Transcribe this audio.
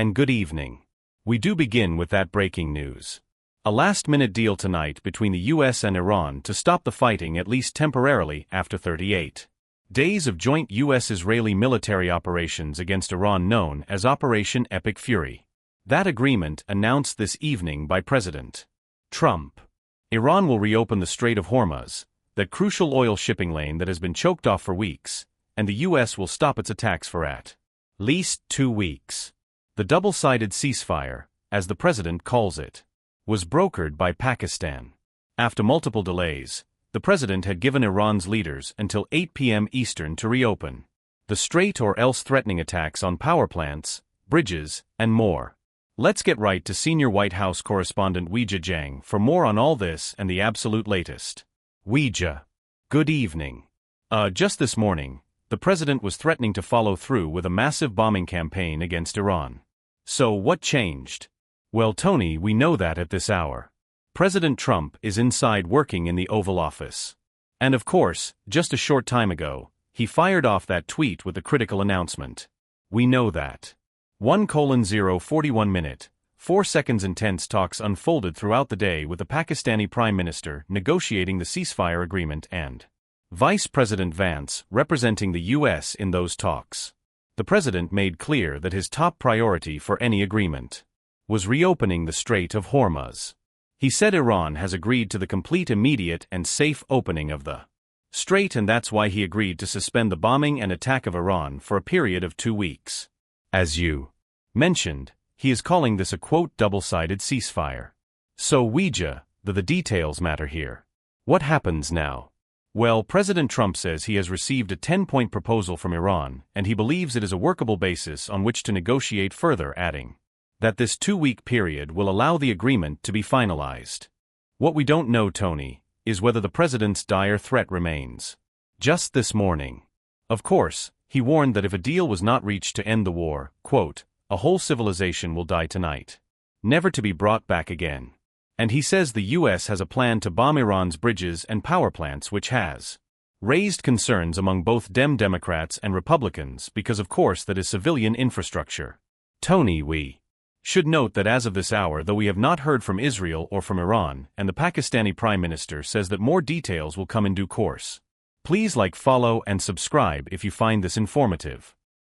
and good evening. We do begin with that breaking news. A last-minute deal tonight between the US and Iran to stop the fighting at least temporarily after 38 days of joint US-Israeli military operations against Iran known as Operation Epic Fury. That agreement announced this evening by President Trump. Iran will reopen the Strait of Hormuz, that crucial oil shipping lane that has been choked off for weeks, and the US will stop its attacks for at least 2 weeks. The double-sided ceasefire, as the president calls it, was brokered by Pakistan. After multiple delays, the president had given Iran's leaders until 8 p.m. Eastern to reopen the strait or else threatening attacks on power plants, bridges, and more. Let's get right to senior White House correspondent Weijia Jiang for more on all this and the absolute latest. Weijia. Good evening. Just this morning, the president was threatening to follow through with a massive bombing campaign against Iran. So what changed? Well, Tony, we know that at this hour, President Trump is inside working in the Oval Office. And of course, just a short time ago, he fired off that tweet with a critical announcement. We know that. 1:041 minute, 4 seconds intense talks unfolded throughout the day with the Pakistani Prime Minister negotiating the ceasefire agreement and Vice President Vance representing the U.S. in those talks. The president made clear that his top priority for any agreement was reopening the Strait of Hormuz. He said Iran has agreed to the complete, immediate, and safe opening of the strait, and that's why he agreed to suspend the bombing and attack of Iran for a period of 2 weeks. As you mentioned, he is calling this a quote double-sided ceasefire. So Weijia, the details matter here. What happens now? Well, President Trump says he has received a 10-point proposal from Iran, and he believes it is a workable basis on which to negotiate further, adding that this 2-week period will allow the agreement to be finalized. What we don't know, Tony, is whether the president's dire threat remains. Just this morning, of course, he warned that if a deal was not reached to end the war, quote, a whole civilization will die tonight, never to be brought back again. And he says the U.S. has a plan to bomb Iran's bridges and power plants, which has raised concerns among both Democrats and Republicans because of course that is civilian infrastructure. Tony, we should note that as of this hour, though we have not heard from Israel or from Iran, and the Pakistani Prime Minister says that more details will come in due course. Please like, follow, and subscribe if you find this informative.